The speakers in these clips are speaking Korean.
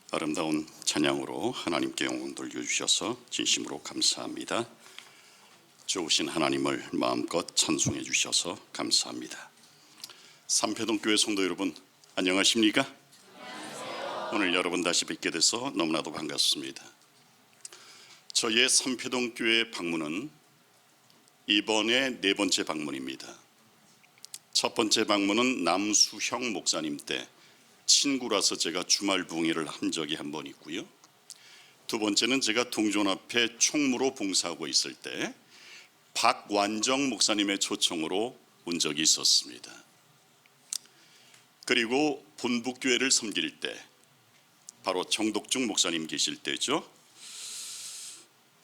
아름다운 찬양으로 하나님께 영광 돌려주셔서 진심으로 감사합니다. 좋으신 하나님을 마음껏 찬송해 주셔서 감사합니다. 삼패동교회 성도 여러분, 안녕하십니까? 안녕하세요. 오늘 여러분 다시 뵙게 돼서 너무나도 반갑습니다. 저의 삼패동교회 방문은 이번에 네 번째 방문입니다. 첫 번째 방문은 남수형 목사님 때 친구라서 제가 주말 부흥회를 한 적이 한 번 있고요. 두 번째는 제가 동전 앞에 총무로 봉사하고 있을 때 박완정 목사님의 초청으로 온 적이 있었습니다. 그리고 본북교회를 섬길 때 바로 정덕중 목사님 계실 때죠.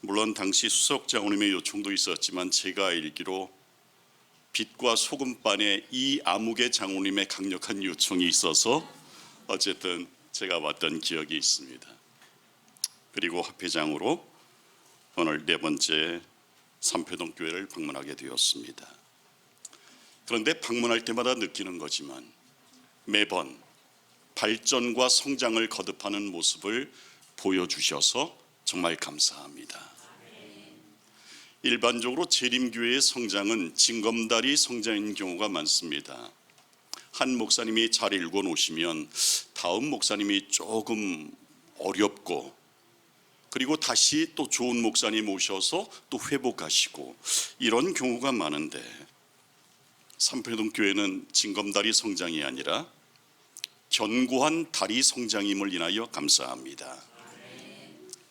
물론 당시 수석 장로님의 요청도 있었지만 제가 알기로 빛과 소금반에 이 아무개 장로님의 강력한 요청이 있어서 어쨌든 제가 왔던 기억이 있습니다. 그리고 합회장으로 오늘 네 번째 삼패동 교회를 방문하게 되었습니다. 그런데 방문할 때마다 느끼는 거지만 매번 발전과 성장을 거듭하는 모습을 보여주셔서 정말 감사합니다. 일반적으로 재림교회의 성장은 징검다리 성장인 경우가 많습니다. 한 목사님이 잘 읽어 놓으시면 다음 목사님이 조금 어렵고, 그리고 다시 또 좋은 목사님 오셔서 또 회복하시고, 이런 경우가 많은데 삼패동 교회는 징검다리 성장이 아니라 견고한 다리 성장임을 인하여 감사합니다.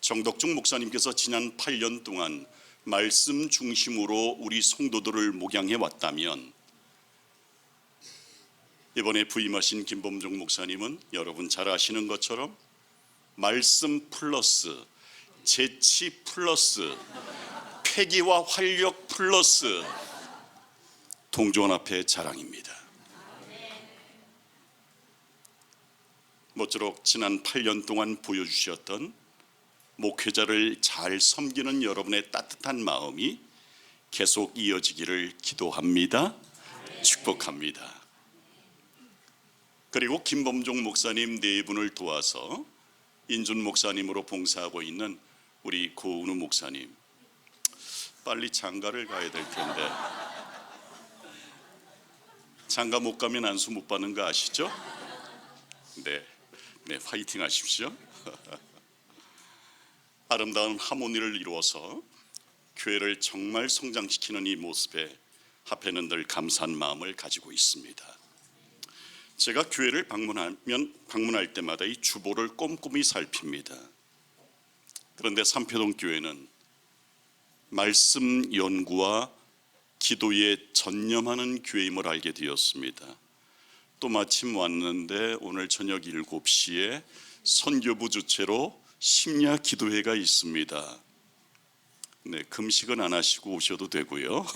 정덕중 목사님께서 지난 8년 동안 말씀 중심으로 우리 성도들을 목양해 왔다면, 이번에 부임하신 김범종 목사님은 여러분 잘 아시는 것처럼 말씀 플러스 재치 플러스 패기와 활력 플러스 동전앞의 자랑입니다. 모쪼록 지난 8년 동안 보여주셨던 목회자를 잘 섬기는 여러분의 따뜻한 마음이 계속 이어지기를 기도합니다. 축복합니다. 그리고 김범종 목사님 네 분을 도와서 인준 목사님으로 봉사하고 있는 우리 고은우 목사님, 빨리 장가를 가야 될 텐데 장가 못 가면 안수 못 받는 거 아시죠? 네, 화이팅 하십시오. 아름다운 하모니를 이루어서 교회를 정말 성장시키는 이 모습에 합회는 늘 감사한 마음을 가지고 있습니다. 제가 교회를 방문할 때마다 이 주보를 꼼꼼히 살핍니다. 그런데 삼패동 교회는 말씀 연구와 기도에 전념하는 교회임을 알게 되었습니다. 또 마침 왔는데 오늘 저녁 7시에 선교부 주최로 심야 기도회가 있습니다. 네, 금식은 안 하시고 오셔도 되고요.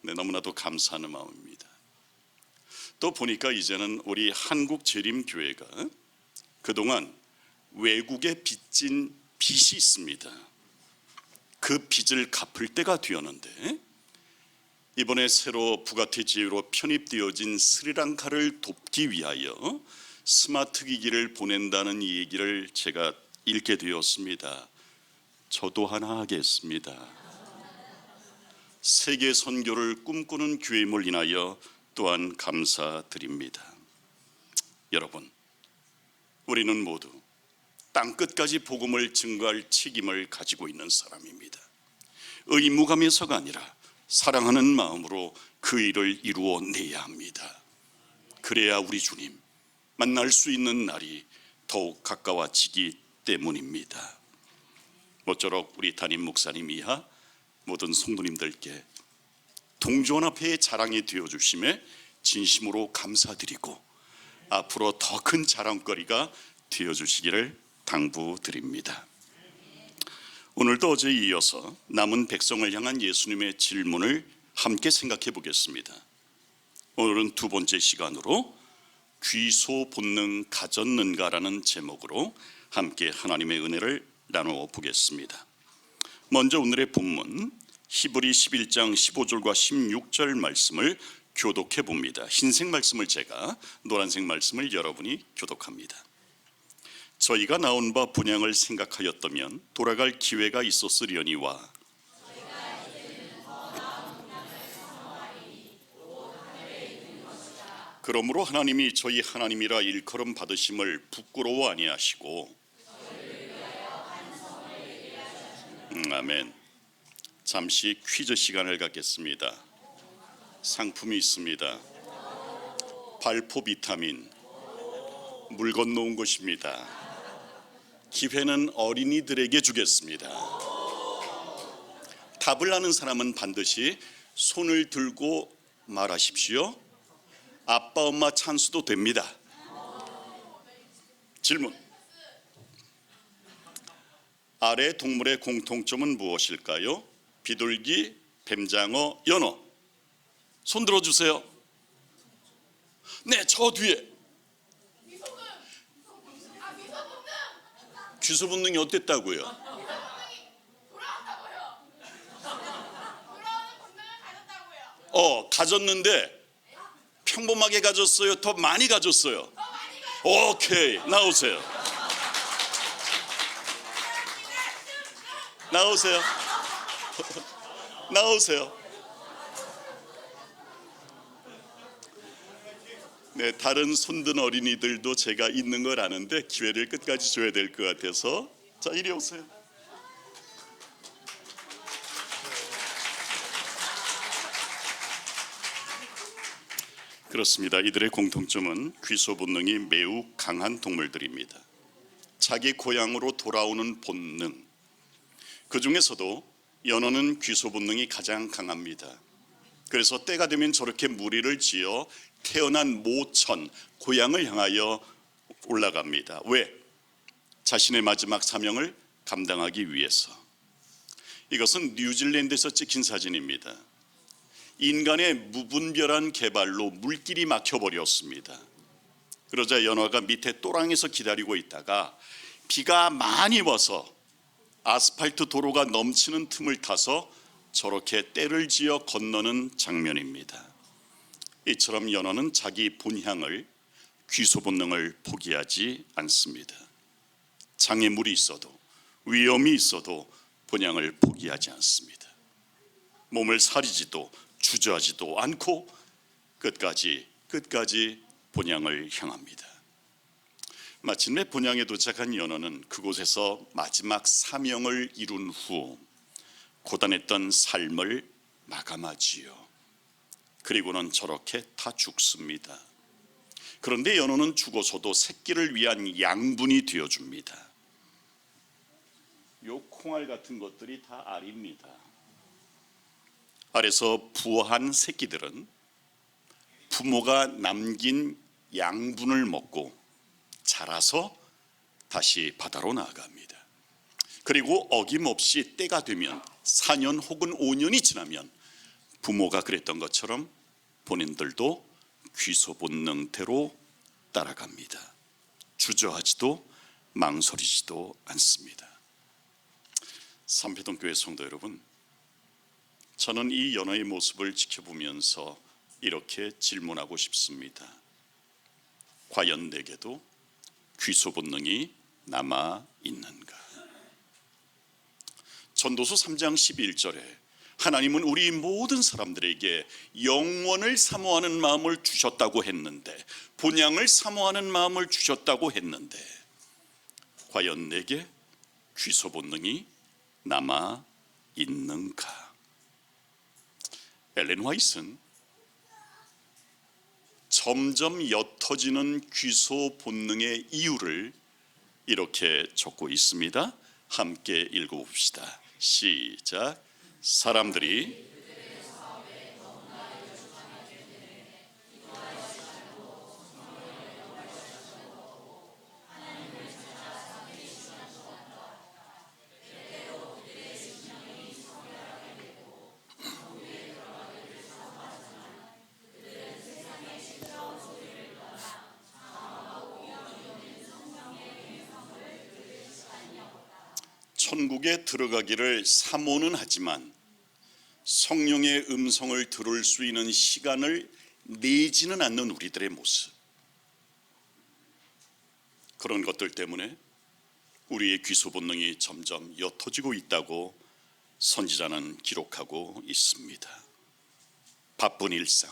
네, 너무나도 감사하는 마음입니다. 또 보니까 이제는 우리 한국 재림교회가 그동안 외국에 빚진 빚이 있습니다. 그 빚을 갚을 때가 되었는데, 이번에 새로 부가티 지유로 편입되어진 스리랑카를 돕기 위하여 스마트 기기를 보낸다는 이 얘기를 제가 읽게 되었습니다. 저도 하나 하겠습니다. 세계 선교를 꿈꾸는 교회임을 인하여 또한 감사드립니다. 여러분, 우리는 모두 땅끝까지 복음을 증거할 책임을 가지고 있는 사람입니다. 의무감에서가 아니라 사랑하는 마음으로 그 일을 이루어내야 합니다. 그래야 우리 주님 만날 수 있는 날이 더욱 가까워지기 때문입니다. 모쪼록 우리 담임 목사님 이하 모든 성도님들께 동전앞의 자랑이 되어주심에 진심으로 감사드리고 앞으로 더 큰 자랑거리가 되어주시기를 당부드립니다. 오늘도 어제에 이어서 남은 백성을 향한 예수님의 질문을 함께 생각해 보겠습니다. 오늘은 두 번째 시간으로 귀소 본능 가졌는가라는 제목으로 함께 하나님의 은혜를 나누어 보겠습니다. 먼저 오늘의 본문 히브리 11장 15절과 16절 말씀을 교독해 봅니다. 흰색 말씀을 제가, 노란색 말씀을 여러분이 교독합니다. 저희가 나온 바 분향을 생각하였다면 돌아갈 기회가 있었으려니와 그러므로 하나님이 저희 하나님이라 일컬음 받으심을 부끄러워 아니하시고 아멘. 잠시 퀴즈 시간을 갖겠습니다. 상품이 있습니다. 발포 비타민, 물 건너온 것입니다. 기회는 어린이들에게 주겠습니다. 답을 아는 사람은 반드시 손을 들고 말하십시오. 아빠 엄마 찬스도 됩니다. 질문. 아래 동물의 공통점은 무엇일까요? 비둘기, 뱀장어, 연어. 손 들어주세요. 네, 저 뒤에. 귀소 본능이 어땠다고요? 가졌는데 평범하게 가졌어요? 더 많이 가졌어요? 오케이, 나오세요. 나오세요. 나오세요. 네, 다른 손든 어린이들도 제가 있는 걸 아는데 기회를 끝까지 줘야 될 것 같아서 자, 이리 오세요. 그렇습니다. 이들의 공통점은 귀소 본능이 매우 강한 동물들입니다. 자기 고향으로 돌아오는 본능. 그 중에서도 연어는 귀소 본능이 가장 강합니다. 그래서 때가 되면 저렇게 무리를 지어 태어난 모천, 고향을 향하여 올라갑니다. 왜? 자신의 마지막 사명을 감당하기 위해서. 이것은 뉴질랜드에서 찍힌 사진입니다. 인간의 무분별한 개발로 물길이 막혀버렸습니다. 그러자 연어가 밑에 또랑에서 기다리고 있다가 비가 많이 와서 아스팔트 도로가 넘치는 틈을 타서 저렇게 떼를 지어 건너는 장면입니다. 이처럼 연어는 자기 본향을, 귀소 본능을 포기하지 않습니다. 장애물이 있어도 위험이 있어도 본향을 포기하지 않습니다. 몸을 사리지도 주저하지도 않고 끝까지 본향을 향합니다. 마침내 본향에 도착한 연어는 그곳에서 마지막 사명을 이룬 후 고단했던 삶을 마감하지요. 그리고는 저렇게 다 죽습니다. 그런데 연어는 죽어서도 새끼를 위한 양분이 되어줍니다. 요 콩알 같은 것들이 다 알입니다. 알에서 부화한 새끼들은 부모가 남긴 양분을 먹고 자라서 다시 바다로 나아갑니다. 그리고 어김없이 때가 되면 4년 혹은 5년이 지나면 부모가 그랬던 것처럼 본인들도 귀소 본능대로 따라갑니다. 주저하지도 망설이지도 않습니다. 삼패동 교회 성도 여러분, 저는 이 연어의 모습을 지켜보면서 이렇게 질문하고 싶습니다. 과연 내게도 귀소 본능이 남아 있는가? 전도서 3장 11절에 하나님은 우리 모든 사람들에게 영원을 사모하는 마음을 주셨다고 했는데, 본향을 사모하는 마음을 주셨다고 했는데, 과연 내게 귀소 본능이 남아 있는가? 엘렌 화이트는 점점 옅어지는 귀소 본능의 이유를 이렇게 적고 있습니다. 함께 읽어봅시다. 시작. 사람들이 천국에 들어가기를 사모는 하지만 성령의 음성을 들을 수 있는 시간을 내지는 않는 우리들의 모습, 그런 것들 때문에 우리의 귀소 본능이 점점 옅어지고 있다고 선지자는 기록하고 있습니다. 바쁜 일상,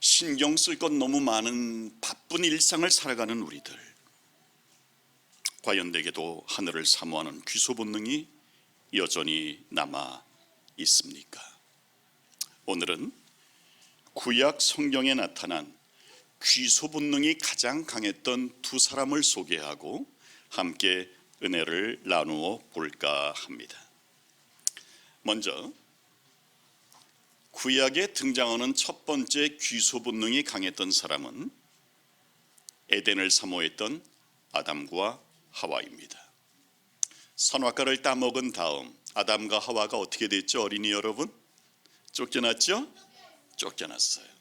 신경 쓸 것 너무 많은 바쁜 일상을 살아가는 우리들, 과연 내게도 하늘을 사모하는 귀소 본능이 여전히 남아 있습니까? 오늘은 구약 성경에 나타난 귀소 본능이 가장 강했던 두 사람을 소개하고 함께 은혜를 나누어 볼까 합니다. 먼저 구약에 등장하는 첫 번째 귀소 본능이 강했던 사람은 에덴을 사모했던 아담과 하와입니다. 선악과를 따먹은 다음 아담과 하와가 어떻게 됐죠? 어린이 여러분? 쫓겨났죠? 쫓겨났어요.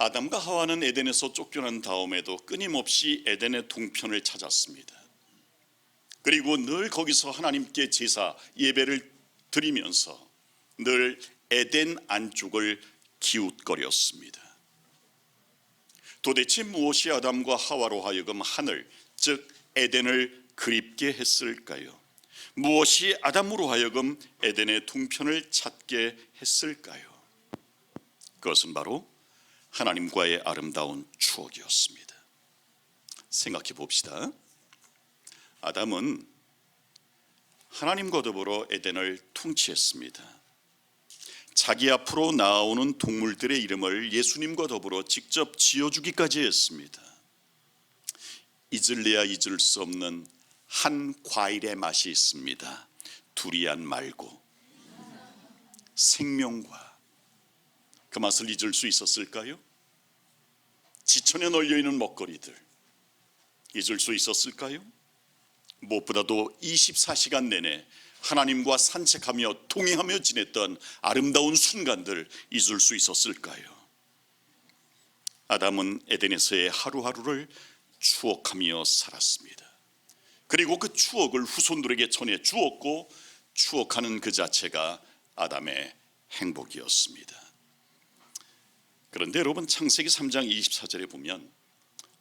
아담과 하와는 에덴에서 쫓겨난 다음에도 끊임없이 에덴의 동편을 찾았습니다. 그리고 늘 거기서 하나님께 제사 예배를 드리면서 늘 에덴 안쪽을 기웃거렸습니다. 도대체 무엇이 아담과 하와로 하여금 하늘, 즉 에덴을 그립게 했을까요? 무엇이 아담으로 하여금 에덴의 동편을 찾게 했을까요? 그것은 바로 하나님과의 아름다운 추억이었습니다. 생각해 봅시다. 아담은 하나님과 더불어 에덴을 통치했습니다. 자기 앞으로 나오는 동물들의 이름을 예수님과 더불어 직접 지어주기까지 했습니다. 잊을래야 잊을 수 없는 한 과일의 맛이 있습니다. 두리안 말고. 생명과. 그 맛을 잊을 수 있었을까요? 지천에 널려있는 먹거리들 잊을 수 있었을까요? 무엇보다도 24시간 내내 하나님과 산책하며 동행하며 지냈던 아름다운 순간들 잊을 수 있었을까요? 아담은 에덴에서의 하루하루를 추억하며 살았습니다. 그리고 그 추억을 후손들에게 전해 주었고 추억하는 그 자체가 아담의 행복이었습니다. 그런데 여러분, 창세기 3장 24절에 보면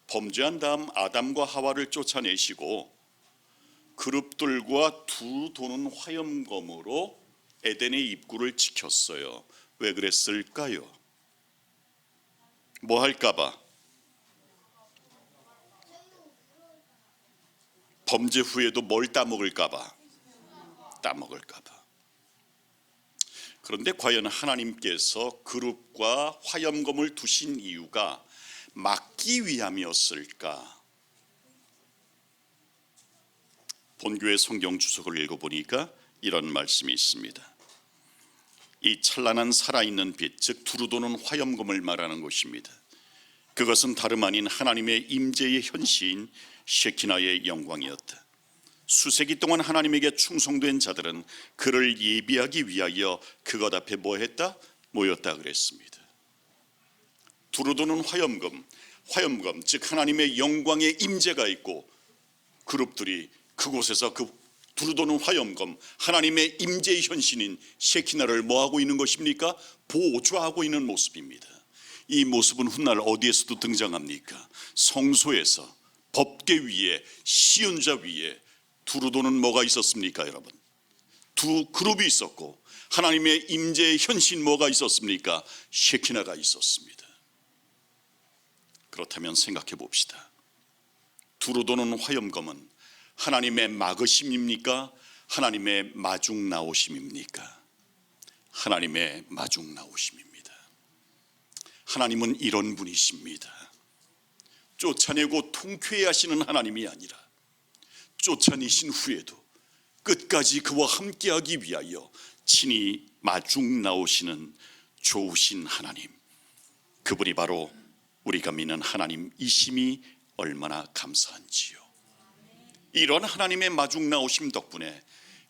범죄한 다음 아담과 하와를 쫓아내시고 그룹들과 두 도는 화염검으로 에덴의 입구를 지켰어요. 왜 그랬을까요? 뭐 할까봐? 범죄 후에도 뭘 따먹을까봐? 따먹을까봐. 그런데 과연 하나님께서 그룹과 화염검을 두신 이유가 막기 위함이었을까? 본교의 성경 주석을 읽어보니까 이런 말씀이 있습니다. 이 찬란한 살아있는 빛, 즉 두루도는 화염검을 말하는 것입니다. 그것은 다름 아닌 하나님의 임재의 현시인 셰키나의 영광이었다. 수세기 동안 하나님에게 충성된 자들은 그를 예비하기 위하여 그것 앞에 뭐 했다? 모였다 그랬습니다. 두루도는 화염검, 즉 하나님의 영광의 임재가 있고 그룹들이 그곳에서 그 두루도는 화염검, 하나님의 임재의 현신인 셰키나를 뭐하고 있는 것입니까? 보좌하고 있는 모습입니다. 이 모습은 훗날 어디에서도 등장합니까? 성소에서 법궤 위에, 시은자 위에 두루도는 뭐가 있었습니까, 여러분? 두 그룹이 있었고 하나님의 임재의 현신 뭐가 있었습니까? 셰키나가 있었습니다. 그렇다면 생각해 봅시다. 두루도는 화염검은 하나님의 막으심입니까? 하나님의 마중 나오심입니까? 하나님의 마중 나오심입니다. 하나님은 이런 분이십니다. 쫓아내고 통쾌하시는 하나님이 아니라 쫓아내신 후에도 끝까지 그와 함께하기 위하여 친히 마중 나오시는 좋으신 하나님, 그분이 바로 우리가 믿는 하나님이심이 얼마나 감사한지요. 이런 하나님의 마중 나오심 덕분에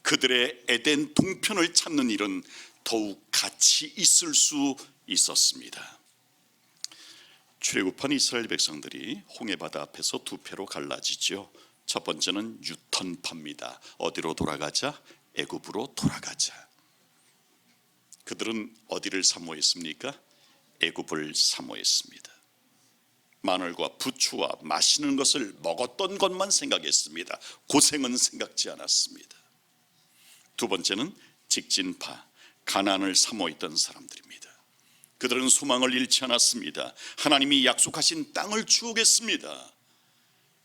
그들의 에덴 동편을 찾는 일은 더욱 가치 있을 수 있었습니다. 출애굽한 이스라엘 백성들이 홍해바다 앞에서 두 패로 갈라지죠. 첫 번째는 유턴파입니다. 어디로 돌아가자? 애굽으로 돌아가자. 그들은 어디를 사모했습니까? 애굽을 사모했습니다. 마늘과 부추와 맛있는 것을 먹었던 것만 생각했습니다. 고생은 생각지 않았습니다. 두 번째는 직진파, 가나안을 사모했던 사람들입니다. 그들은 소망을 잃지 않았습니다. 하나님이 약속하신 땅을 주겠습니다.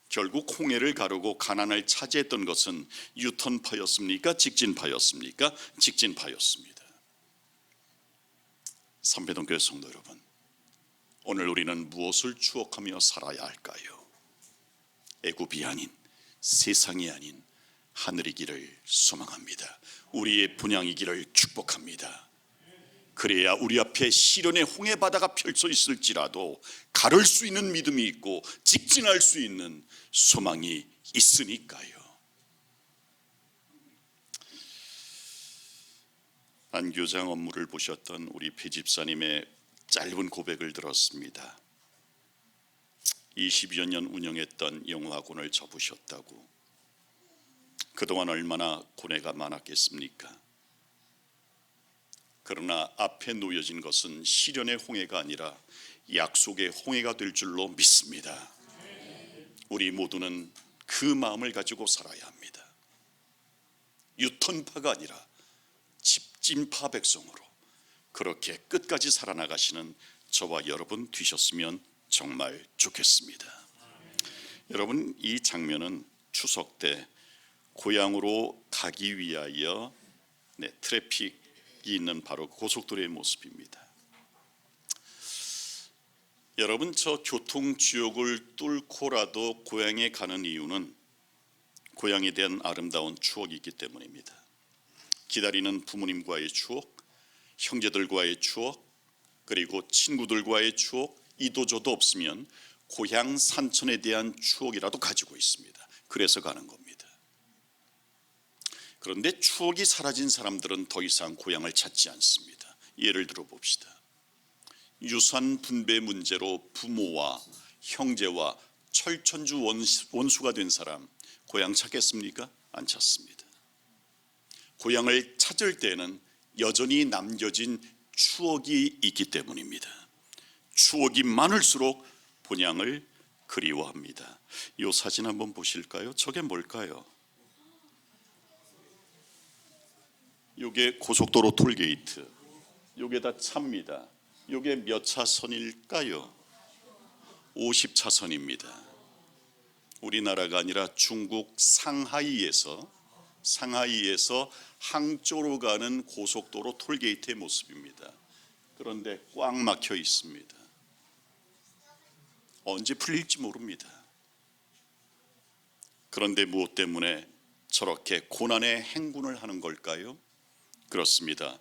결국 홍해를 가르고 가나안을 차지했던 것은 유턴파였습니까? 직진파였습니까? 직진파였습니다. 삼배동교회 성도 여러분, 오늘 우리는 무엇을 추억하며 살아야 할까요? 애굽이 아닌, 세상이 아닌 하늘이기를 소망합니다. 우리의 본향이기를 축복합니다. 그래야 우리 앞에 시련의 홍해 바다가 펼쳐 있을지라도 가를 수 있는 믿음이 있고 직진할 수 있는 소망이 있으니까요. 안교장 업무를 보셨던 우리 배 집사님의 짧은 고백을 들었습니다. 20여 년 운영했던 영화관을 접으셨다고. 그동안 얼마나 고뇌가 많았겠습니까? 그러나 앞에 놓여진 것은 시련의 홍해가 아니라 약속의 홍해가 될 줄로 믿습니다. 우리 모두는 그 마음을 가지고 살아야 합니다. 유턴파가 아니라 직진파 백성으로 그렇게 끝까지 살아나가시는 저와 여러분 되셨으면 정말 좋겠습니다. 여러분, 이 장면은 추석 때 고향으로 가기 위하여 트래픽이 있는 바로 고속도로의 모습입니다. 여러분, 저 교통지옥을 뚫고라도 고향에 가는 이유는 고향에 대한 아름다운 추억이 있기 때문입니다. 기다리는 부모님과의 추억, 형제들과의 추억, 그리고 친구들과의 추억, 이도저도 없으면 고향 산천에 대한 추억이라도 가지고 있습니다. 그래서 가는 겁니다. 그런데 추억이 사라진 사람들은 더 이상 고향을 찾지 않습니다. 예를 들어 봅시다. 유산 분배 문제로 부모와 형제와 철천주 원수가 된 사람, 고향 찾겠습니까? 안 찾습니다. 고향을 찾을 때는 여전히 남겨진 추억이 있기 때문입니다. 추억이 많을수록 본향을 그리워합니다. 이 사진 한번 보실까요? 저게 뭘까요? 이게 고속도로 톨게이트. 이게 다 차입니다. 이게 몇 차선일까요? 50차선입니다. 우리나라가 아니라 중국 상하이에서 항저우로 가는 고속도로 톨게이트의 모습입니다. 그런데 꽉 막혀 있습니다. 언제 풀릴지 모릅니다. 그런데 무엇 때문에 저렇게 고난의 행군을 하는 걸까요? 그렇습니다.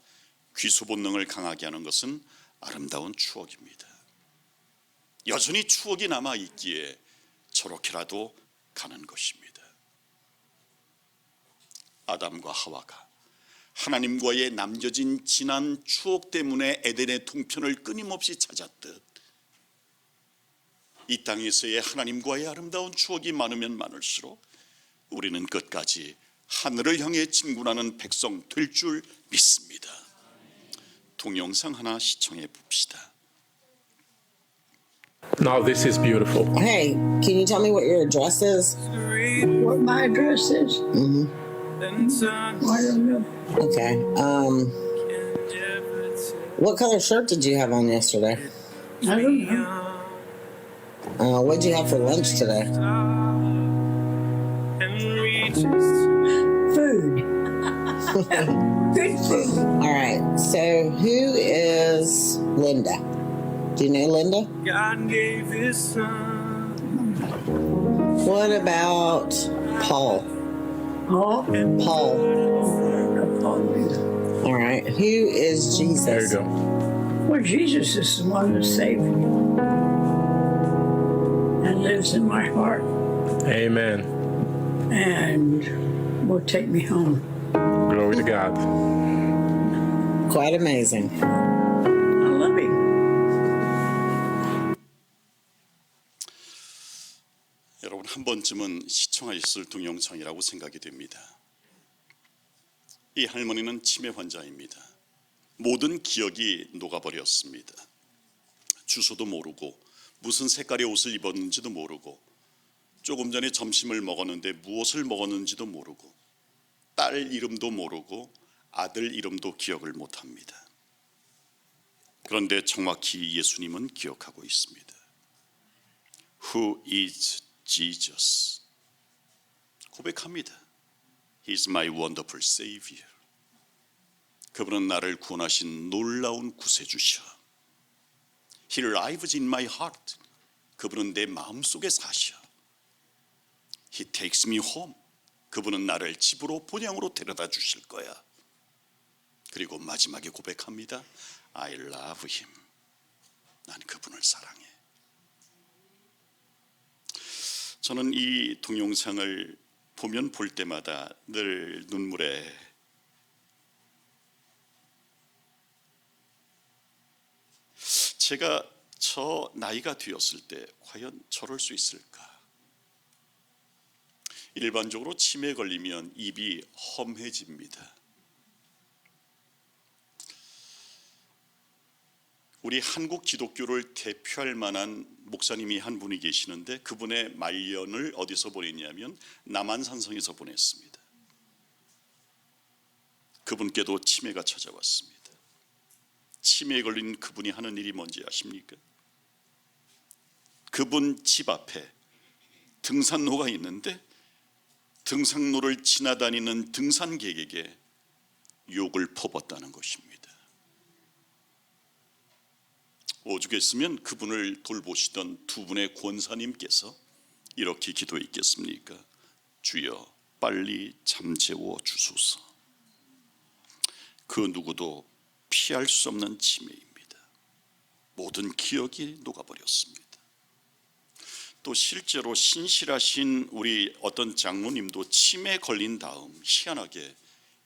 귀소 본능을 강하게 하는 것은 아름다운 추억입니다. 여전히 추억이 남아 있기에 저렇게라도 가는 것입니다. 아담과 하와가 하나님과의 남겨진 지난 추억 때문에 에덴의 동편을 끊임없이 찾았듯 이 땅에서의 하나님과의 아름다운 추억이 많으면 많을수록 우리는 끝까지 하늘을 향해 진군하는 백성 될 줄 믿습니다. 동영상 하나 시청해 봅시다. Now this is beautiful. Hey, can you tell me what your address is? What my address is? I don't know. Okay. What color shirt did you have on yesterday? I don't know. What'd you have for lunch today? Food. Good food. All right. So who is Linda? Do you know Linda? God gave his son. What about Paul? Oh, Paul. All right. Who is There you Jesus? go. well, Jesus is the one that saved me and lives in my heart Amen. and will take me home. Glory to God. Quite amazing. I love him. 여러분, 한 번쯤은 시청하셨을 동영상이라고 생각이 됩니다. 이 할머니는 치매 환자입니다. 모든 기억이 녹아버렸습니다. 주소도 모르고 무슨 색깔의 옷을 입었는지도 모르고 조금 전에 점심을 먹었는데 무엇을 먹었는지도 모르고 딸 이름도 모르고 아들 이름도 기억을 못합니다. 그런데 정확히 예수님은 기억하고 있습니다. Who is Jesus? 고백합니다. He is my wonderful Savior. 그분은 나를 구원하신 놀라운 구세주셔. He lives in my heart. 그분은 내 마음속에 사셔. He takes me home. 그분은 나를 집으로 본향으로 데려다 주실 거야. 그리고 마지막에 고백합니다. I love him. 난 그분을 사랑해. 저는 이 동영상을 보면 볼 때마다 늘 눈물에 제가 저 나이가 되었을 때 과연 저럴 수 있을까? 일반적으로 치매에 걸리면 입이 험해집니다. 우리 한국 기독교를 대표할 만한 목사님이 한 분이 계시는데 그분의 말년을 어디서 보냈냐면 남한산성에서 보냈습니다. 그분께도 치매가 찾아왔습니다. 치매에 걸린 그분이 하는 일이 뭔지 아십니까? 그분 집 앞에 등산로가 있는데 등산로를 지나다니는 등산객에게 욕을 퍼붓다는 것입니다. 오죽했으면 그분을 돌보시던 두 분의 권사님께서 이렇게 기도했겠습니까? 주여 빨리 잠재워 주소서. 그 누구도 피할 수 없는 치매입니다. 모든 기억이 녹아버렸습니다. 또 실제로 신실하신 우리 어떤 장로님도 치매에 걸린 다음 희한하게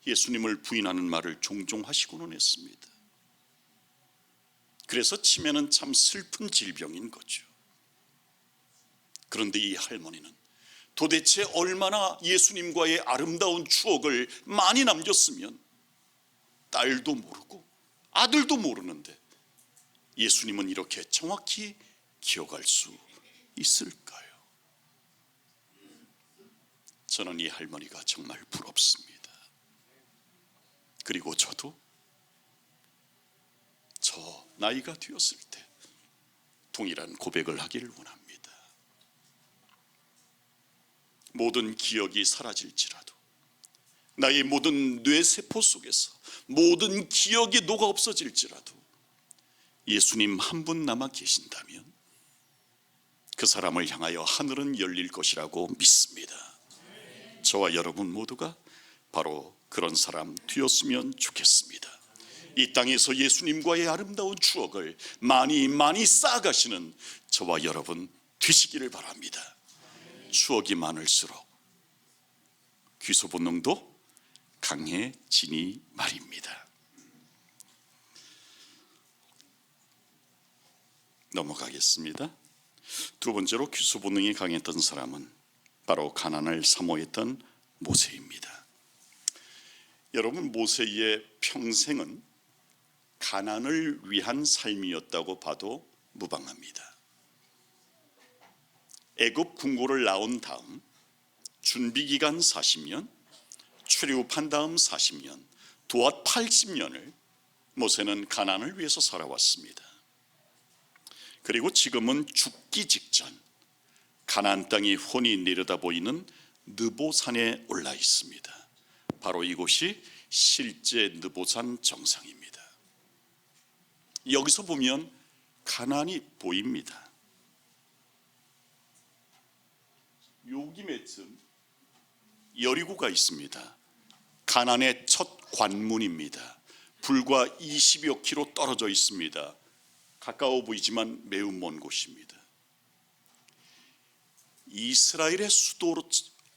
예수님을 부인하는 말을 종종 하시고는 했습니다. 그래서 치매는 참 슬픈 질병인 거죠. 그런데 이 할머니는 도대체 얼마나 예수님과의 아름다운 추억을 많이 남겼으면 딸도 모르고 아들도 모르는데 예수님은 이렇게 정확히 기억할 수 있을까요? 저는 이 할머니가 정말 부럽습니다. 그리고 저도 저 나이가 되었을 때 동일한 고백을 하기를 원합니다. 모든 기억이 사라질지라도 나의 모든 뇌세포 속에서 모든 기억이 녹아 없어질지라도 예수님 한 분 남아 계신다면 그 사람을 향하여 하늘은 열릴 것이라고 믿습니다. 저와 여러분 모두가 바로 그런 사람 되었으면 좋겠습니다. 이 땅에서 예수님과의 아름다운 추억을 많이 쌓아가시는 저와 여러분 되시기를 바랍니다. 추억이 많을수록 귀소 본능도 강해지니 말입니다. 넘어가겠습니다. 두 번째로 귀소 본능이 강했던 사람은 바로 가난을 사모했던 모세입니다. 여러분, 모세의 평생은 가난을 위한 삶이었다고 봐도 무방합니다. 애굽 궁고를 나온 다음 준비기간 40년, 출애굽한 다음 40년, 도합 80년을 모세는 가난을 위해서 살아왔습니다. 그리고 지금은 죽기 직전 가나안 땅이 훤히 내려다 보이는 느보산에 올라 있습니다. 바로 이곳이 실제 느보산 정상입니다. 여기서 보면 가나안이 보입니다. 여기쯤 여리고가 있습니다. 가나안의 첫 관문입니다. 불과 20여 킬로 떨어져 있습니다. 가까워 보이지만 매우 먼 곳입니다. 이스라엘의 수도로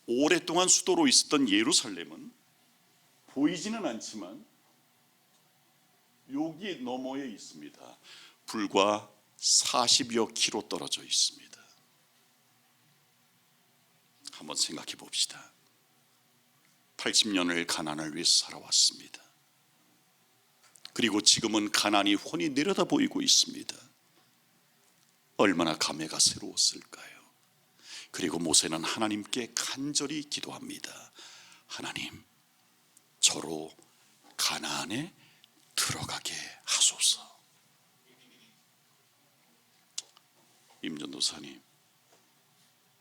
오랫동안 수도로 있었던 예루살렘은 보이지는 않지만 여기 너머에 있습니다. 불과 40여 킬로 떨어져 있습니다. 한번 생각해 봅시다. 80년을 가나안을 위해서 살아왔습니다. 그리고 지금은 가나안이 훤히 내려다 보이고 있습니다. 얼마나 감회가 새로웠을까요? 그리고 모세는 하나님께 간절히 기도합니다. 하나님, 저로 가나안에 들어가게 하소서. 임전도사님,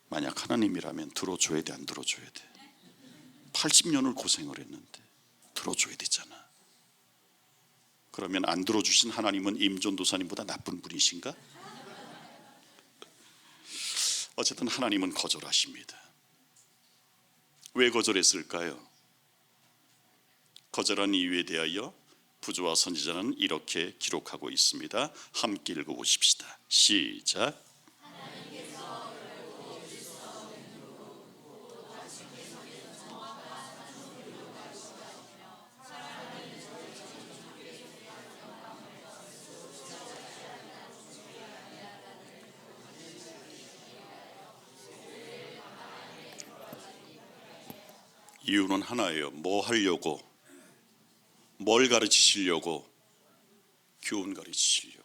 만약 하나님이라면 들어줘야 돼, 안 들어줘야 돼? 80년을 고생을 했는데 들어줘야 되잖아. 그러면 안 들어주신 하나님은 임전도사님보다 나쁜 분이신가? 어쨌든 하나님은 거절하십니다. 왜 거절했을까요? 거절한 이유에 대하여 부조와 선지자는 이렇게 기록하고 있습니다. 함께 읽어보십시다. 시작. 이유는 하나예요. 뭐 하려고? 뭘 가르치시려고? 교훈 가르치시려고.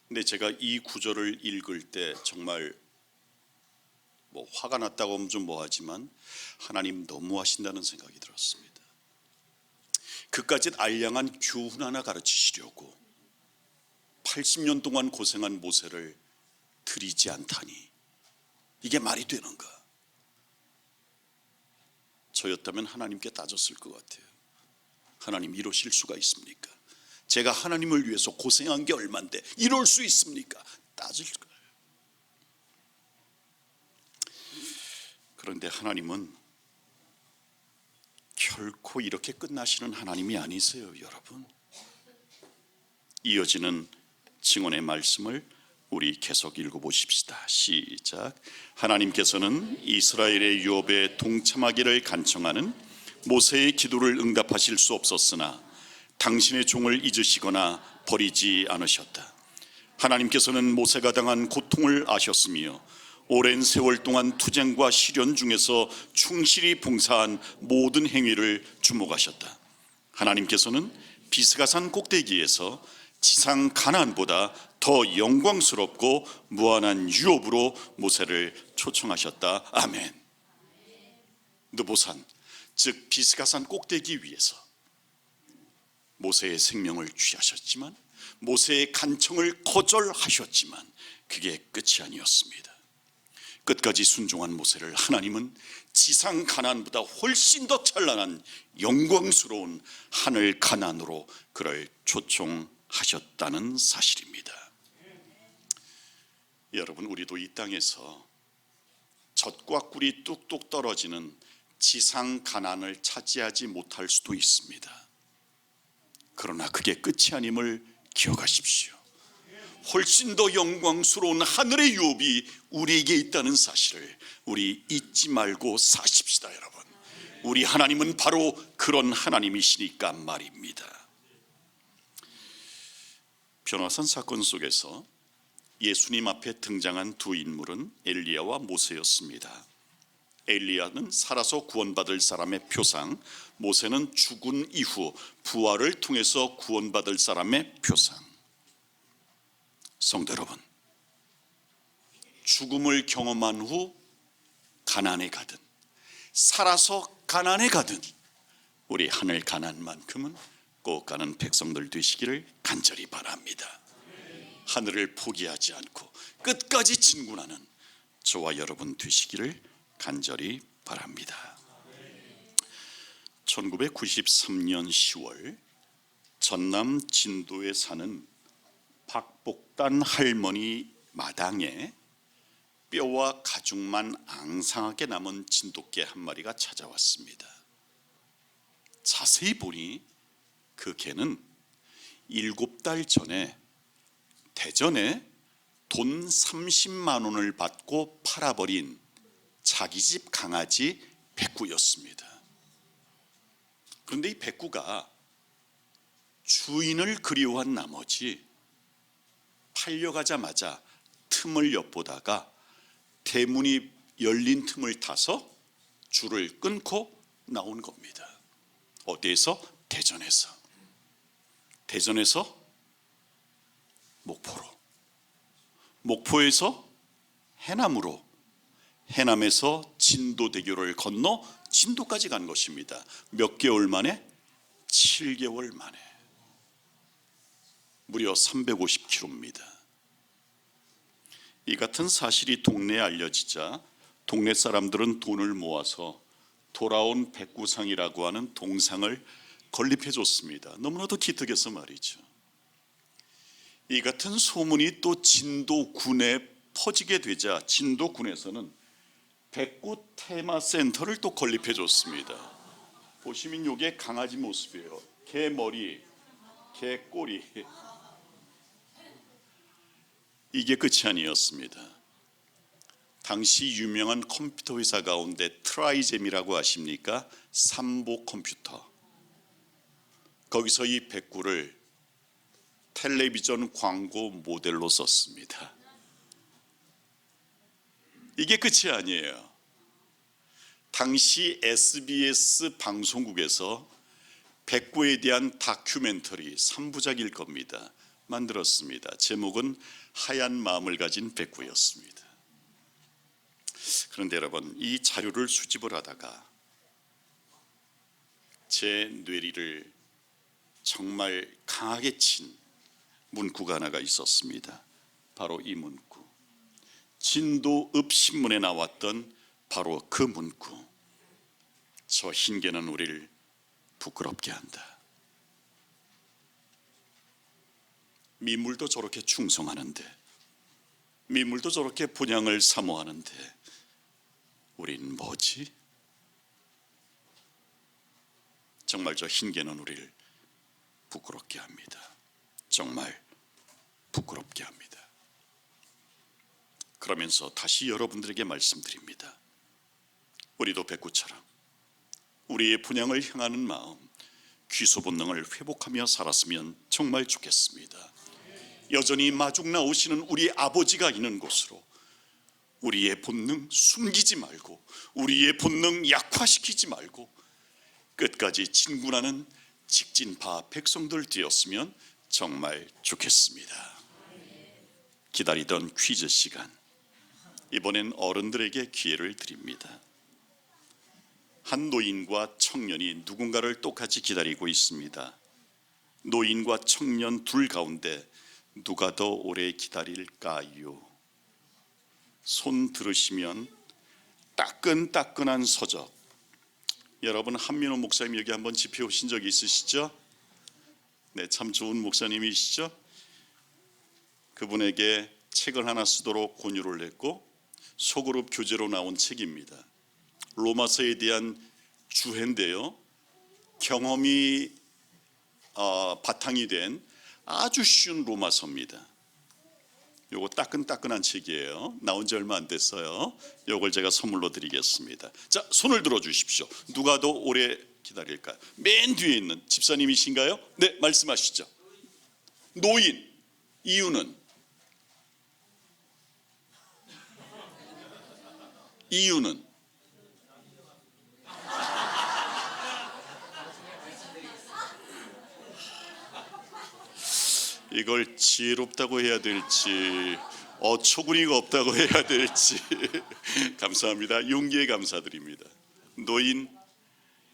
근데 제가 이 구절을 읽을 때 정말 뭐 화가 났다고 하면 좀 뭐하지만 하나님 너무하신다는 생각이 들었습니다. 그까짓 알량한 교훈 하나 가르치시려고 80년 동안 고생한 모세를 드리지 않다니 이게 말이 되는가? 저였다면 하나님께 따졌을 것 같아요. 하나님, 이러실 수가 있습니까? 제가 하나님을 위해서 고생한 게 얼만데 이럴 수 있습니까? 따질 거예요. 그런데 하나님은 결코 이렇게 끝나시는 하나님이 아니세요, 여러분. 이어지는 증언의 말씀을 우리 계속 읽어보십시다. 시작. 하나님께서는 이스라엘의 유업에 동참하기를 간청하는 모세의 기도를 응답하실 수 없었으나 당신의 종을 잊으시거나 버리지 않으셨다. 하나님께서는 모세가 당한 고통을 아셨으며 오랜 세월 동안 투쟁과 시련 중에서 충실히 봉사한 모든 행위를 주목하셨다. 하나님께서는 비스가산 꼭대기에서 지상 가나안보다 더 영광스럽고 무한한 유업으로 모세를 초청하셨다. 아멘. 느보산, 즉 비스가산 꼭대기 위에서 모세의 생명을 취하셨지만, 모세의 간청을 거절하셨지만 그게 끝이 아니었습니다. 끝까지 순종한 모세를 하나님은 지상 가나안보다 훨씬 더 찬란한 영광스러운 하늘 가나안으로 그를 초청하셨다는 사실입니다. 여러분, 우리도 이 땅에서 젖과 꿀이 뚝뚝 떨어지는 지상 가나안을 차지하지 못할 수도 있습니다. 그러나 그게 끝이 아님을 기억하십시오. 훨씬 더 영광스러운 하늘의 유업이 우리에게 있다는 사실을 우리 잊지 말고 사십시다, 여러분. 우리 하나님은 바로 그런 하나님이시니까 말입니다. 변화산 사건 속에서 예수님 앞에 등장한 두 인물은 엘리야와 모세였습니다. 엘리야는 살아서 구원받을 사람의 표상, 모세는 죽은 이후 부활을 통해서 구원받을 사람의 표상. 성도 여러분, 죽음을 경험한 후 가나안에 가든 살아서 가나안에 가든 우리 하늘 가나안만큼은 꼭 가는 백성들 되시기를 간절히 바랍니다. 하늘을 포기하지 않고 끝까지 진군하는 저와 여러분 되시기를 간절히 바랍니다. 1993년 10월 전남 진도에 사는 박복단 할머니 마당에 뼈와 가죽만 앙상하게 남은 진돗개 한 마리가 찾아왔습니다. 자세히 보니 그 개는 7달 전에 대전에 돈 30만 원을 받고 팔아버린 자기 집 강아지 백구였습니다. 그런데 이 백구가 주인을 그리워한 나머지 팔려가자마자 틈을 엿보다가 대문이 열린 틈을 타서 줄을 끊고 나온 겁니다. 어디에서? 대전에서 목포로. 목포에서 해남으로, 해남에서 진도대교를 건너 진도까지 간 것입니다. 몇 개월 만에? 7개월 만에. 무려 350km입니다. 이 같은 사실이 동네에 알려지자 동네 사람들은 돈을 모아서 돌아온 백구상이라고 하는 동상을 건립해 줬습니다. 너무나도 기특해서 말이죠. 이 같은 소문이 또 진도군에 퍼지게 되자 진도군에서는 백구 테마센터를 또 건립해 줬습니다. 보시면 이게 강아지 모습이에요. 개 머리, 개 꼬리. 이게 끝이 아니었습니다. 당시 유명한 컴퓨터 회사 가운데 트라이젬이라고 아십니까? 삼보 컴퓨터. 거기서 이 백구를 텔레비전 광고 모델로 썼습니다. 이게 끝이 아니에요. 당시 SBS 방송국에서 백구에 대한 다큐멘터리 3부작일 겁니다. 만들었습니다. 제목은 하얀 마음을 가진 백구였습니다. 그런데 여러분, 이 자료를 수집을 하다가 제 뇌리를 정말 강하게 친 문구가 하나가 있었습니다. 바로 이 문구. 진도읍 신문에 나왔던 바로 그 문구. 저 흰개는 우리를 부끄럽게 한다. 민물도 저렇게 충성하는데, 민물도 저렇게 본향을 사모하는데 우린 뭐지? 정말 저 흰개는 우리를 부끄럽게 합니다. 정말 부끄럽게 합니다. 그러면서 다시 여러분들에게 말씀드립니다. 우리도 백구처럼 우리의 본향을 향하는 마음, 귀소 본능을 회복하며 살았으면 정말 좋겠습니다. 여전히 마중 나오시는 우리 아버지가 있는 곳으로 우리의 본능 숨기지 말고, 우리의 본능 약화시키지 말고 끝까지 진군하는 직진파 백성들 되었으면 정말 좋겠습니다. 기다리던 퀴즈 시간, 이번엔 어른들에게 기회를 드립니다. 한 노인과 청년이 누군가를 똑같이 기다리고 있습니다. 노인과 청년 둘 가운데 누가 더 오래 기다릴까요? 손 들으시면 따끈따끈한 서적. 여러분, 한민호 목사님 여기 한번 집회 오신 적이 있으시죠? 네, 참 좋은 목사님이시죠? 그분에게 책을 하나 쓰도록 권유를 했고 소그룹 교재로 나온 책입니다. 로마서에 대한 주해인데요, 경험이 바탕이 된 아주 쉬운 로마서입니다. 요거 따끈따끈한 책이에요. 나온 지 얼마 안 됐어요. 요걸 제가 선물로 드리겠습니다. 자, 손을 들어 주십시오. 누가 더 오래 기다릴까요? 맨 뒤에 있는 집사님이신가요? 네, 말씀하시죠. 노인. 이유는? 이유는? 이걸 지혜롭다고 해야 될지 어처구니가 없다고 해야 될지 감사합니다. 용기에 감사드립니다.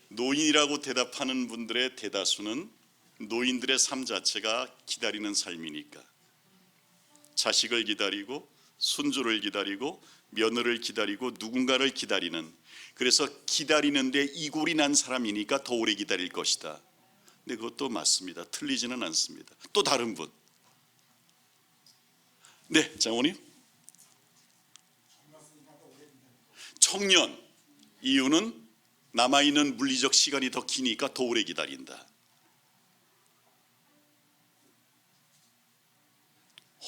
노인이라고 대답하는 분들의 대다수는 노인들의 삶 자체가 기다리는 삶이니까, 자식을 기다리고 손주를 기다리고 며느리를 기다리고 누군가를 기다리는, 그래서 기다리는데 이골이 난 사람이니까 더 오래 기다릴 것이다. 근데 그것도 맞습니다. 틀리지는 않습니다. 또 다른 분. 네, 장모님. 청년. 이유는 남아있는 물리적 시간이 더 기니까 더 오래 기다린다.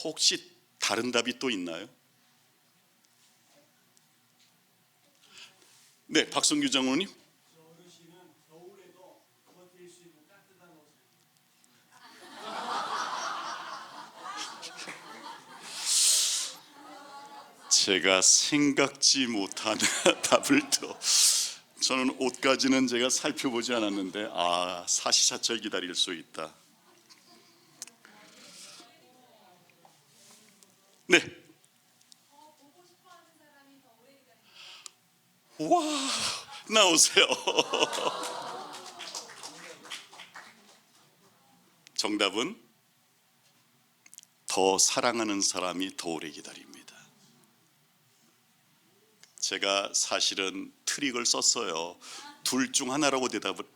혹시 다른 답이 또 있나요? 네, 박성규 장모님. 제가 생각지 못한 답을 또, 저는 옷까지는 제가 살펴보지 않았는데 사시사철 기다릴 수 있다. 네, 와, 나오세요. 정답은 더 사랑하는 사람이 더 오래 기다립니다. 제가 사실은 트릭을 썼어요. 둘 중 하나라고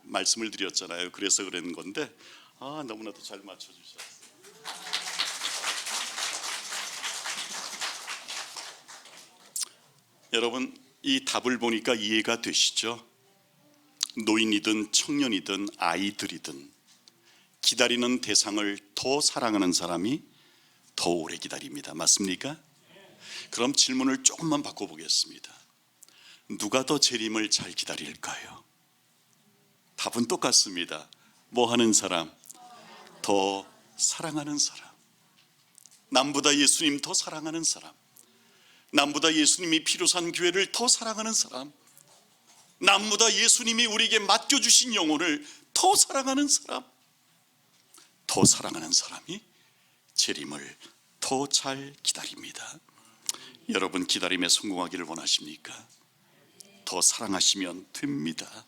말씀을 드렸잖아요. 그래서 그런 건데 너무나도 잘 맞춰주셨어요. 여러분, 이 답을 보니까 이해가 되시죠? 노인이든 청년이든 아이들이든 기다리는 대상을 더 사랑하는 사람이 더 오래 기다립니다. 맞습니까? 그럼 질문을 조금만 바꿔보겠습니다. 누가 더 재림을 잘 기다릴까요? 답은 똑같습니다. 뭐 하는 사람? 더 사랑하는 사람. 남보다 예수님 더 사랑하는 사람. 남보다 예수님이 필요한 교회를 더 사랑하는 사람. 남보다 예수님이 우리에게 맡겨주신 영혼을 더 사랑하는 사람. 더 사랑하는 사람이 재림을 더 잘 기다립니다. 여러분, 기다림에 성공하기를 원하십니까? 더 사랑하시면 됩니다.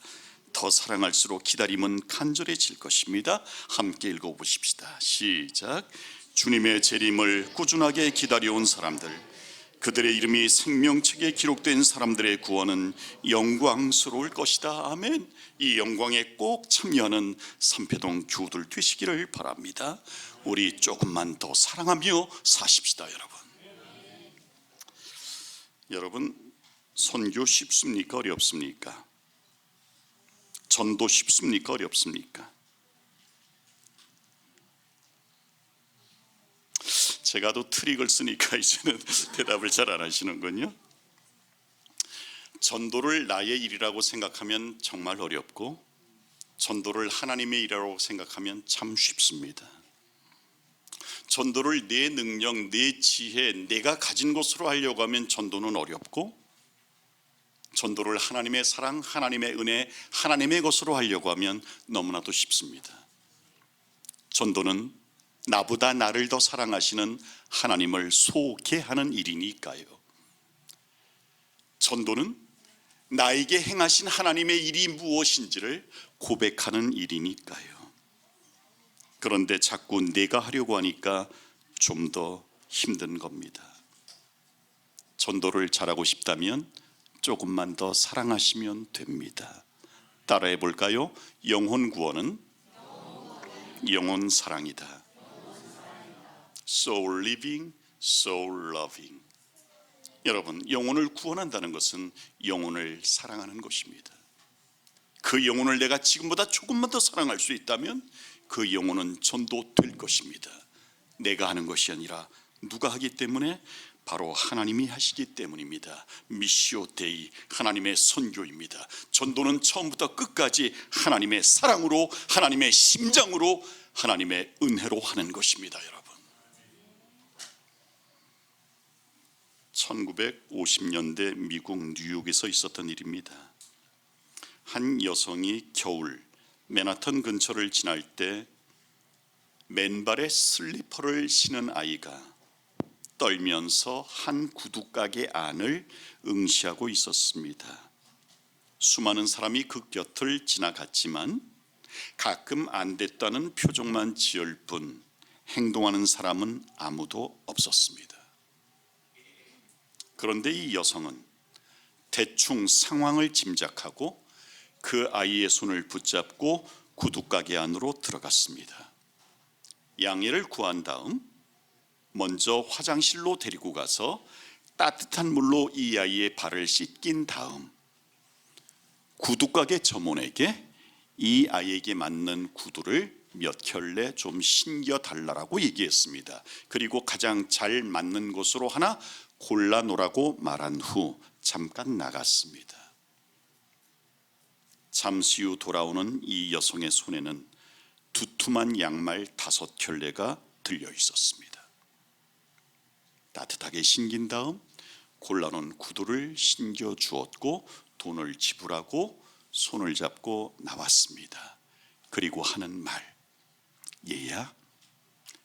더 사랑할수록 기다림은 간절해질 것입니다. 함께 읽어보십시다. 시작. 주님의 재림을 꾸준하게 기다려온 사람들, 그들의 이름이 생명책에 기록된 사람들의 구원은 영광스러울 것이다. 아멘. 이 영광에 꼭 참여하는 삼패동 교우들 되시기를 바랍니다. 우리 조금만 더 사랑하며 사십시다. 여러분, 선교 쉽습니까? 어렵습니까? 전도 쉽습니까? 어렵습니까? 제가 또 트릭을 쓰니까 이제는 대답을 잘 안 하시는군요. 전도를 나의 일이라고 생각하면 정말 어렵고, 전도를 하나님의 일이라고 생각하면 참 쉽습니다. 전도를 내 능력, 내 지혜, 내가 가진 것으로 하려고 하면 전도는 어렵고, 전도를 하나님의 사랑, 하나님의 은혜, 하나님의 것으로 하려고 하면 너무나도 쉽습니다. 전도는 나보다 나를 더 사랑하시는 하나님을 소개하는 일이니까요. 전도는 나에게 행하신 하나님의 일이 무엇인지를 고백하는 일이니까요. 그런데 자꾸 내가 하려고 하니까 좀 더 힘든 겁니다. 전도를 잘하고 싶다면 조금만 더 사랑하시면 됩니다. 따라해 볼까요? 영혼 구원은 영혼 사랑이다. Soul living, soul loving. 여러분, 영혼을 구원한다는 것은 영혼을 사랑하는 것입니다. 그 영혼을 내가 지금보다 조금만 더 사랑할 수 있다면 그 영혼은 전도될 것입니다. 내가 하는 것이 아니라 누가 하기 때문에? 바로 하나님이 하시기 때문입니다. 미시오 데이, 하나님의 선교입니다. 전도는 처음부터 끝까지 하나님의 사랑으로, 하나님의 심장으로, 하나님의 은혜로 하는 것입니다. 여러분, 1950년대 미국 뉴욕에서 있었던 일입니다. 한 여성이 겨울 맨하탄 근처를 지날 때 맨발에 슬리퍼를 신은 아이가 떨면서 한 구두가게 안을 응시하고 있었습니다. 수많은 사람이 그 곁을 지나갔지만 가끔 안 됐다는 표정만 지을 뿐 행동하는 사람은 아무도 없었습니다. 그런데 이 여성은 대충 상황을 짐작하고 그 아이의 손을 붙잡고 구두가게 안으로 들어갔습니다. 양해를 구한 다음 먼저 화장실로 데리고 가서 따뜻한 물로 이 아이의 발을 씻긴 다음 구두가게 점원에게 이 아이에게 맞는 구두를 몇 켤레 좀 신겨달라고 얘기했습니다. 그리고 가장 잘 맞는 곳으로 하나 골라놓으라고 말한 후 잠깐 나갔습니다. 잠시 후 돌아오는 이 여성의 손에는 두툼한 양말 5켤레가 들려 있었습니다. 따뜻하게 신긴 다음 골라놓은 구두를 신겨 주었고 돈을 지불하고 손을 잡고 나왔습니다. 그리고 하는 말, 얘야,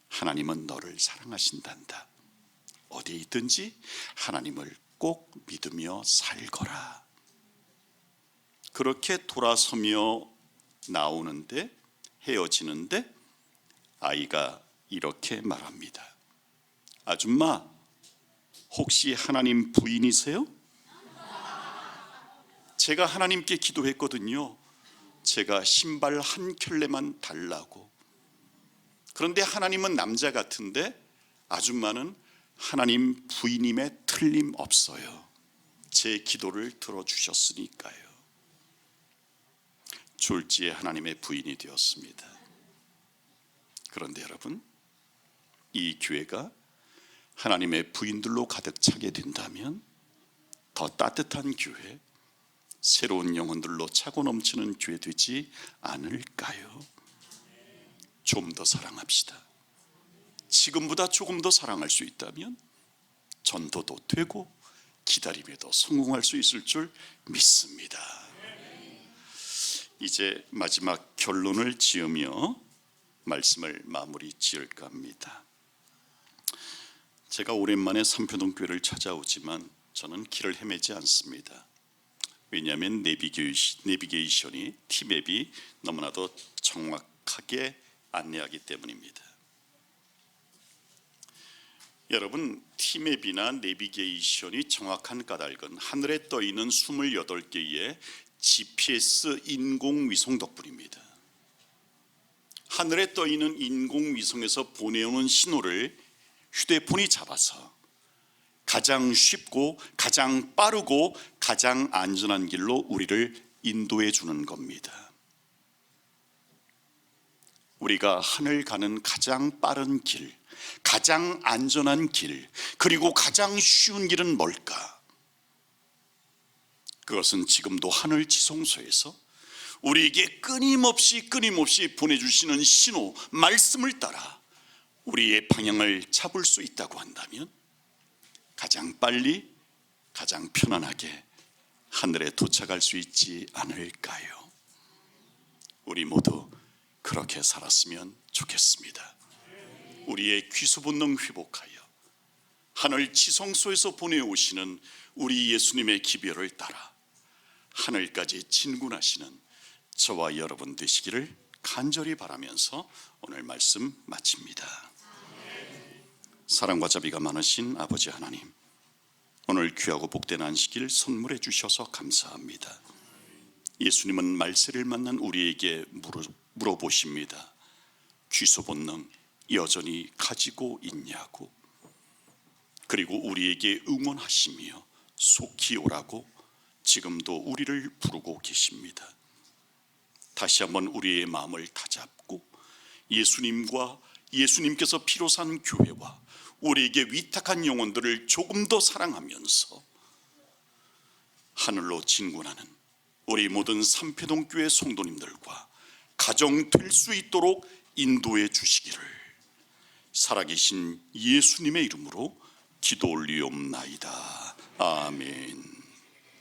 하나님은 너를 사랑하신단다. 어디에 있든지 하나님을 꼭 믿으며 살거라. 그렇게 돌아서며 나오는데 헤어지는데 아이가 이렇게 말합니다. 아줌마, 혹시 하나님 부인이세요? 제가 하나님께 기도했거든요. 제가 신발 한 켤레만 달라고. 그런데 하나님은 남자 같은데 아줌마는 하나님 부인임에 틀림없어요. 제 기도를 들어주셨으니까요. 졸지에 하나님의 부인이 되었습니다. 그런데 여러분, 이 교회가 하나님의 부인들로 가득 차게 된다면 더 따뜻한 교회, 새로운 영혼들로 차고 넘치는 교회 되지 않을까요? 좀 더 사랑합시다. 지금보다 조금 더 사랑할 수 있다면 전도도 되고 기다림에도 성공할 수 있을 줄 믿습니다. 이제 마지막 결론을 지으며 말씀을 마무리 지을까 합니다. 제가 오랜만에 삼표동 교회를 찾아오지만 저는 길을 헤매지 않습니다. 왜냐하면 내비게이션이 티맵이 너무나도 정확하게 안내하기 때문입니다. 여러분, 티맵이나 내비게이션이 정확한 까닭은 하늘에 떠 있는 28개의 GPS 인공위성 덕분입니다. 하늘에 떠 있는 인공위성에서 보내오는 신호를 휴대폰이 잡아서 가장 쉽고 가장 빠르고 가장 안전한 길로 우리를 인도해 주는 겁니다. 우리가 하늘 가는 가장 빠른 길, 가장 안전한 길, 그리고 가장 쉬운 길은 뭘까? 그것은 지금도 하늘 지성소에서 우리에게 끊임없이 보내주시는 신호, 말씀을 따라 우리의 방향을 잡을 수 있다고 한다면 가장 빨리, 가장 편안하게 하늘에 도착할 수 있지 않을까요? 우리 모두 그렇게 살았으면 좋겠습니다. 우리의 귀소 본능 회복하여 하늘 지성소에서 보내오시는 우리 예수님의 기별을 따라 하늘까지 진군하시는 저와 여러분 되시기를 간절히 바라면서 오늘 말씀 마칩니다. 사랑과 자비가 많으신 아버지 하나님, 오늘 귀하고 복된 안식일 선물해 주셔서 감사합니다. 예수님은 말세를 만난 우리에게 물어보십니다. 귀소 본능 여전히 가지고 있냐고. 그리고 우리에게 응원하시며 속히 오라고 지금도 우리를 부르고 계십니다. 다시 한번 우리의 마음을 다잡고 예수님과 예수님께서 피로 산 교회와 우리에게 위탁한 영혼들을 조금 더 사랑하면서 하늘로 진군하는 우리 모든 삼표동 교회 성도님들과 가정 될 수 있도록 인도해 주시기를 살아계신 예수님의 이름으로 기도 올리옵나이다. 아멘.